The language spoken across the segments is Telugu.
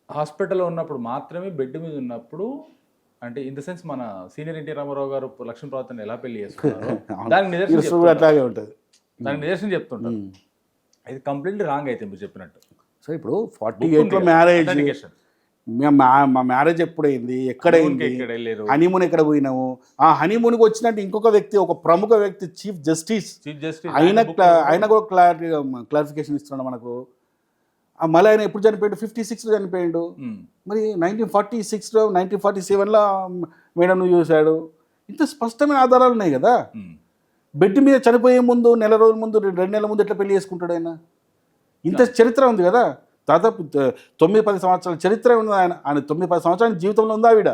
హాస్పిటల్‌లో ఉన్నప్పుడు మాత్రమే బెడ్ మీద ఉన్నప్పుడు అంటే ఇన్ ద సెన్స్ మన సీనియర్ ఎన్టీ రామారావు గారు లక్ష్మీ పార్వతిని ఎలా పెళ్లి చేసుకున్నారో దానికి నిదర్శనం చెప్తుంటారు. అట్లాగే ఉంటుంది. దానికి నిదర్శనం చెప్తుంటారు. ఇది కంప్లీట్లీ రాంగ్ అయితే మీరు చెప్పినట్టు. సో ఇప్పుడు 48లో మ్యారేజ్, మా మ్యారేజ్ ఎప్పుడైంది, ఎక్కడైంది, హనీమూన్ ఎక్కడ పోయినాము, ఆ హనీమూన్కి వచ్చినట్టు ఇంకొక వ్యక్తి, ఒక ప్రముఖ వ్యక్తి చీఫ్ జస్టిస్ ఆయన కూడా క్లారిఫికేషన్ ఇస్తున్నాడు మనకు. మళ్ళీ ఆయన ఎప్పుడు చనిపోయాడు, 56లో చనిపోయాడు. మరి 1946లో 1947లో మేడంను చూశాడు. ఇంత స్పష్టమైన ఆధారాలు ఉన్నాయి కదా. బెడ్ మీద చనిపోయే ముందు నెల రోజుల ముందు 2 నెలల ముందు ఎట్లా పెళ్లి చేసుకుంటాడు ఆయన? ఇంత చరిత్ర ఉంది కదా. దాదాపు 9-10 సంవత్సరాల చరిత్ర ఉంది ఆయన. 9-10 సంవత్సరాల జీవితంలో ఉందా ఆవిడ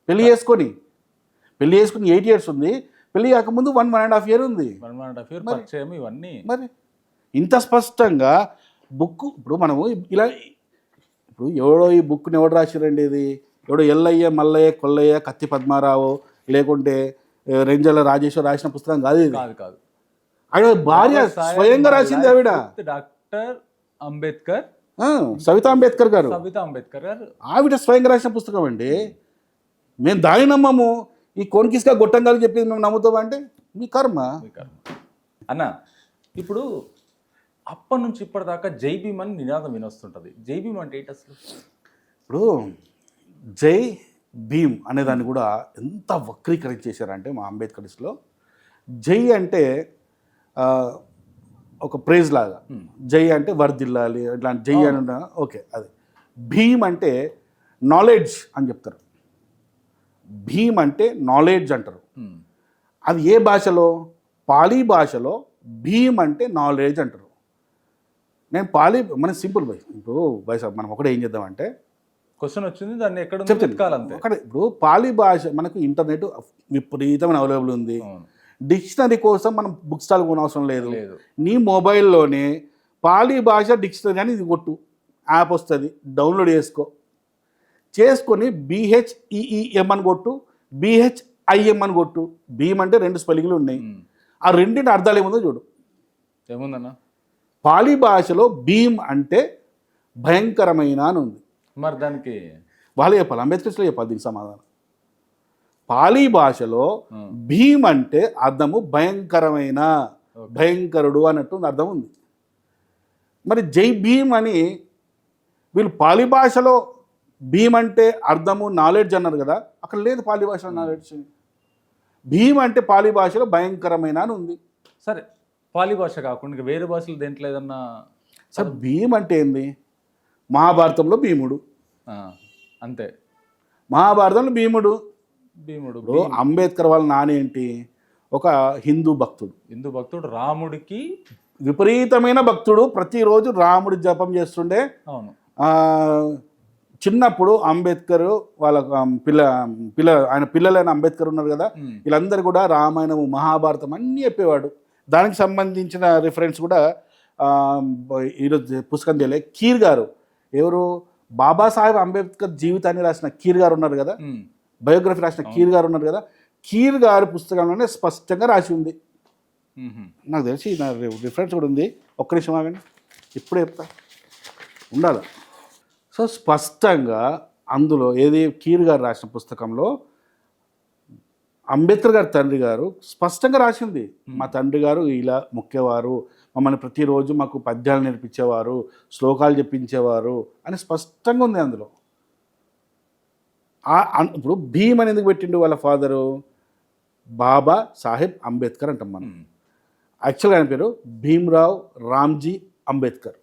పెళ్లి చేసుకొని 8 years ఉంది. పెళ్లి కాకముందు 1.5 year ఉంది. మరి ఇంత స్పష్టంగా బుక్ ఇప్పుడు మనము ఇలా ఇప్పుడు ఎవడో ఈ బుక్ని ఎవడు రాసిరండి? ఇది ఎవడో ఎల్లయ్య మల్లయ్య కొల్లయ్య కత్తి పద్మారావు లేకుంటే రెంజల రాజేశ్వర్ రాసిన పుస్తకం కాదు ఇది. కాదు. ఆవిడ భార్య స్వయంగా రాసింది. ఆవిడ డాక్టర్ అంబేద్కర్, సవితా అంబేద్కర్ గారు ఆవిడ స్వయంగా రాసిన పుస్తకం అండి. మేము దాని నమ్మము. ఈ కోన్కిస్కా గొట్టంగాలు చెప్పింది మేము నమ్ముతాం అంటే మీ కర్మ అన్న. ఇప్పుడు అప్పటి నుంచి ఇప్పటిదాకా జై భీమ్ అని నినాదం వినొస్తుంటుంది. జై భీమ్ అంటే ఏంటి అసలు? ఇప్పుడు జై భీమ్ అనేదాన్ని కూడా ఎంత వక్రీకరించి చేశారంటే మా అంబేద్కరిస్ట్లో, జై అంటే ఒక ప్రైజ్ లాగా, జై అంటే వర్దిల్లాలి ఇట్లాంటి జై అని ఓకే. అది భీమ్ అంటే నాలెడ్జ్ అని చెప్తారు. భీమ్ అంటే నాలెడ్జ్ అంటారు. అది ఏ భాషలో? పాలీ భాషలో భీమ్ అంటే నాలెడ్జ్ అంటారు. నేను మన సింపుల్ బై ఇప్పుడు సాబ్ మనం ఒకటే ఏం చేద్దామంటే క్వశ్చన్ వచ్చింది, దాన్ని ఎక్కడ చెప్తాను అక్కడ. ఇప్పుడు పాలీ భాష మనకు ఇంటర్నెట్ విపరీతమైన అవైలబుల్ ఉంది. డిక్షనరీ కోసం మనం బుక్ స్టాల్ కొనవసరం లేదు. నీ మొబైల్లోనే పాలీ భాష డిక్షనరీ అని ఇది కొట్టు, యాప్ వస్తుంది, డౌన్లోడ్ చేసుకొని BHEEM అని కొట్టు, BHIM అని కొట్టు. భీమ్ అంటే 2 స్పెల్లింగ్లు ఉన్నాయి. ఆ రెండింటి అర్థాలు ఏముందో చూడు. ఏముందన్న? పాలీ భాషలో భీమ్ అంటే భయంకరమైన అని ఉంది. మరి దానికి వాళ్ళు చెప్పాలి, అంబేద్కర్స్లో చెప్పాలి దీనికి సమాధానం. పాలీ భాషలో భీమ్ అంటే అర్థము భయంకరమైన, భయంకరుడు అన్నట్టు అర్థం ఉంది. మరి జై భీమ్ అని వీళ్ళు పాలీ భాషలో భీమ్ అంటే అర్థము నాలెడ్జ్ అన్నారు కదా, అక్కడ లేదు పాలీ భాషలో నాలెడ్జ్. భీమ్ అంటే పాలీ భాషలో భయంకరమైన అని ఉంది. సరే, పాలీ భాష కాకుండా వేరే భాషలు దేంట్లో ఏదన్నా? సార్ భీమ్ అంటే ఏంది? మహాభారతంలో భీముడు అంతే. మహాభారతంలో భీముడు. అంబేద్కర్ వాళ్ళ నానేంటి? ఒక హిందూ భక్తుడు. రాముడికి విపరీతమైన భక్తుడు. ప్రతిరోజు రాముడి జపం చేస్తుండే. అవును. చిన్నప్పుడు అంబేద్కర్ వాళ్ళ ఆయన పిల్లలైన అంబేద్కర్ ఉన్నారు కదా, వీళ్ళందరూ కూడా రామాయణము మహాభారతం అన్నీ చెప్పేవాడు. దానికి సంబంధించిన రిఫరెన్స్ కూడా ఈరోజు పుస్తకం తెలియలే. కీర్ గారు, ఎవరు బాబాసాహెబ్ అంబేద్కర్ జీవితాన్ని రాసిన కీర్ గారు ఉన్నారు కదా, బయోగ్రఫీ రాసిన కీర్ గారు ఉన్నారు కదా, కీర్ గారి పుస్తకంలోనే స్పష్టంగా రాసి ఉంది. నాకు తెలిసి నా రిఫరెన్స్ కూడా ఉంది. ఒక్క నిమిషం ఆగండి, ఇప్పుడే చెప్తా, ఉండాలి. సో స్పష్టంగా అందులో ఏది కీర్ గారు రాసిన పుస్తకంలో అంబేద్కర్ గారి తండ్రి గారు స్పష్టంగా రాసింది. మా తండ్రి గారు ఇలా మొక్కేవారు, మమ్మల్ని ప్రతిరోజు మాకు పద్యాలు నేర్పించేవారు, శ్లోకాలు చెప్పించేవారు అని స్పష్టంగా ఉంది అందులో. ఇప్పుడు భీమ్ అని ఎందుకు పెట్టిండు వాళ్ళ ఫాదరు? బాబా సాహెబ్ అంబేద్కర్ అంటాం మనం. యాక్చువల్గా ఆయన పేరు భీమ్రావ్ రామ్జీ అంబేద్కర్.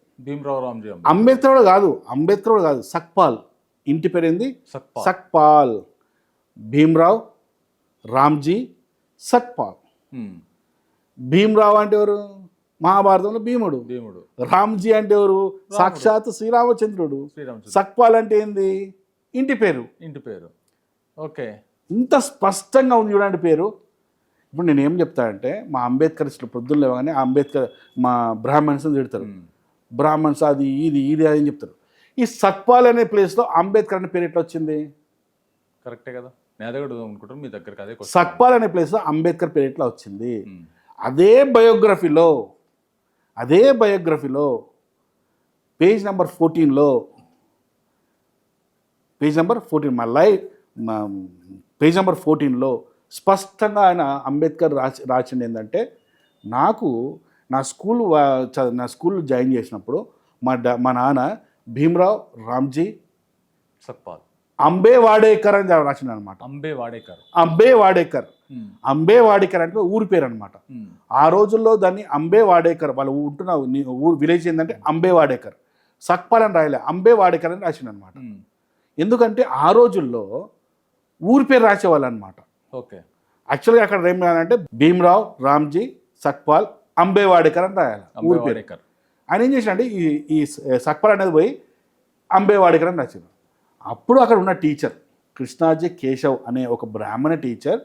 అంబేద్కర్ కూడా కాదు, సక్పాల్. ఇంటి పేరు ఏంది? సక్పాల్. భీమ్రావ్ రామ్జీ సక్పాల్. భీమ్రావ్ అంటే ఎవరు? మహాభారతంలో భీముడు. రామ్జీ అంటే ఎవరు? సాక్షాత్ శ్రీరామచంద్రుడు. సక్పాల్ అంటే ఏంది? ఇంటి పేరు. ఓకే. ఇంత స్పష్టంగా ఉంది చూడండి పేరు. ఇప్పుడు నేను ఏం చెప్తా అంటే, మా అంబేద్కరిస్టులు పొద్దున్న లేవగానే అంబేద్కర్ మా బ్రాహ్మణ్స్ తిడతారు. బ్రాహ్మణ్స్ అది ఇది అని చెప్తారు. ఈ సక్పాల్ అనే ప్లేస్లో అంబేద్కర్ అనే పేరు ఎట్లా వచ్చింది? కరెక్టే కదా, మీ దగ్గర సక్పాల్ అనే ప్లేస్లో అంబేద్కర్ పేరు ఎట్లా వచ్చింది? అదే బయోగ్రఫీలో పేజ్ నెంబర్ 14లో పేజ్ నెంబర్ 14 పేజ్ నెంబర్ 14లో స్పష్టంగా ఆయన అంబేద్కర్ రాసింది ఏంటంటే, నాకు నా స్కూల్ జాయిన్ చేసినప్పుడు మా నాన్న భీమ్రావ్ రామ్జీ సక్పాల్ అంబేవాడేకర్ అని రాసింది అనమాట. అంబేవాడేకర్ అంటే ఊరి పేరు అనమాట. ఆ రోజుల్లో దాన్ని అంబేవాడేకర్, వాళ్ళు ఉంటున్న ఊరు విలేజ్ ఏంటంటే అంబేవాడేకర్, సక్పాల్ అని రాయలే, అంబేవాడేకర్ అని రాసింది అనమాట. ఎందుకంటే ఆ రోజుల్లో ఊరి పేరు రాసేవాళ్ళు అనమాట. ఓకే, యాక్చువల్గా అక్కడ ఏం రాయాలంటే భీమ్రావ్ రామ్జీ సక్పాల్ అంబేవాడేకర్ అని రాయాలి ఊరి పేరు. ఆయన ఏం చేసినంటే ఈ సక్పాల్ అనేది పోయి అంబేవాడేకర్ అని రాసింది. అప్పుడు అక్కడ ఉన్న టీచర్ కృష్ణాజీ కేశవ్ అనే ఒక బ్రాహ్మణ టీచర్,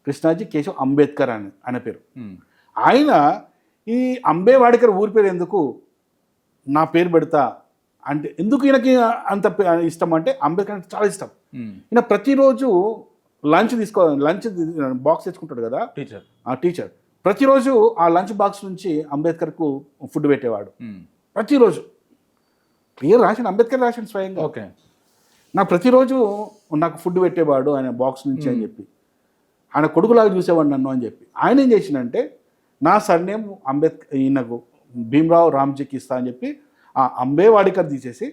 కృష్ణాజీ కేశవ్ అంబేద్కర్ అనే పేరు. ఆయన ఈ అంబేవాడేకర్ ఊరి పేరు ఎందుకు నా పేరు పెడతా అంటే, ఎందుకు ఈయనకి అంత ఇష్టం అంటే అంబేద్కర్ అంటే చాలా ఇష్టం. ఈయన ప్రతిరోజు లంచ్ బాక్స్ తెచ్చుకుంటాడు కదా టీచర్, ప్రతిరోజు ఆ లంచ్ బాక్స్ నుంచి అంబేద్కర్కు ఫుడ్ పెట్టేవాడు. ప్రతిరోజు క్లియర్ రాసిన అంబేద్కర్ రాసిన స్వయంగా. ఓకే, నాకు ప్రతిరోజు నాకు ఫుడ్ పెట్టేవాడు ఆయన బాక్స్ నుంచి అని చెప్పి, ఆయన కొడుకులాగా చూసేవాడు నన్ను అని చెప్పి. ఆయన ఏం చేసిందంటే, నా సర్నేమ్ అంబేద్కర్ ఈయనకు భీమ్రావ్ రామ్జీకి ఇస్తా అని చెప్పి ఆ అంబేవాడికర్ తీసేసి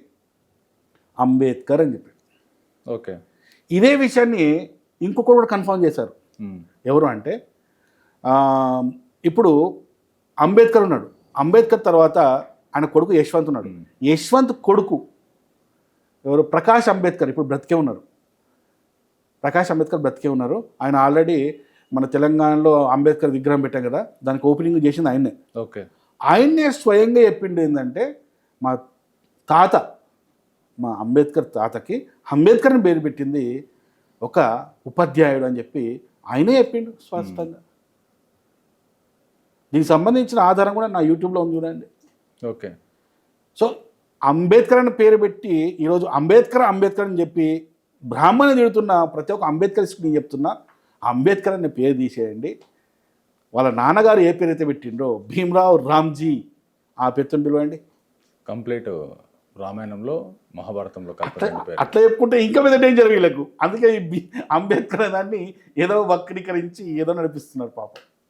అంబేద్కర్ అని చెప్పాడు. ఓకే, ఇదే విషయాన్ని ఇంకొకరు కూడా కన్ఫర్మ్ చేశారు. ఎవరు అంటే, ఇప్పుడు అంబేద్కర్ ఉన్నాడు, అంబేద్కర్ తర్వాత ఆయన కొడుకు యశ్వంత్ ఉన్నాడు. యశ్వంత్ కొడుకు ఎవరు? ప్రకాష్ అంబేద్కర్. ఇప్పుడు బ్రతికే ఉన్నారు. ఆయన ఆల్రెడీ మన తెలంగాణలో అంబేద్కర్ విగ్రహం పెట్టాం కదా, దానికి ఓపెనింగ్ చేసింది ఆయన్నే. ఓకే, ఆయన్నే స్వయంగా చెప్పిండు ఏంటంటే, మా అంబేద్కర్ తాతకి అంబేద్కర్ని పేరు పెట్టింది ఒక ఉపాధ్యాయుడు అని చెప్పి ఆయనే చెప్పిండు స్పష్టంగా. దీనికి సంబంధించిన ఆధారం కూడా నా యూట్యూబ్లో ఉంది, చూడండి. ఓకే, సో అంబేద్కర్ అని పేరు పెట్టి ఈరోజు అంబేద్కర్ అని చెప్పి బ్రాహ్మణి తిడుతున్న ప్రతి ఒక్క అంబేద్కరిస్ట్కి నేను చెప్తున్నా, అంబేద్కర్ అనే పేరు తీసేయండి. వాళ్ళ నాన్నగారు ఏ పేరు అయితే పెట్టిండ్రో భీమ్రావ్ రామ్జీ, ఆ పేరుతో పిలవండి. కంప్లీట్ రామాయణంలో మహాభారతంలో అట్లా చెప్పుకుంటే ఇంకా మీద డేంజర్ వీళ్ళకు. అందుకే ఈ అంబేద్కర్ దాన్ని ఏదో వక్రీకరించి ఏదో నడిపిస్తున్నారు పాపం.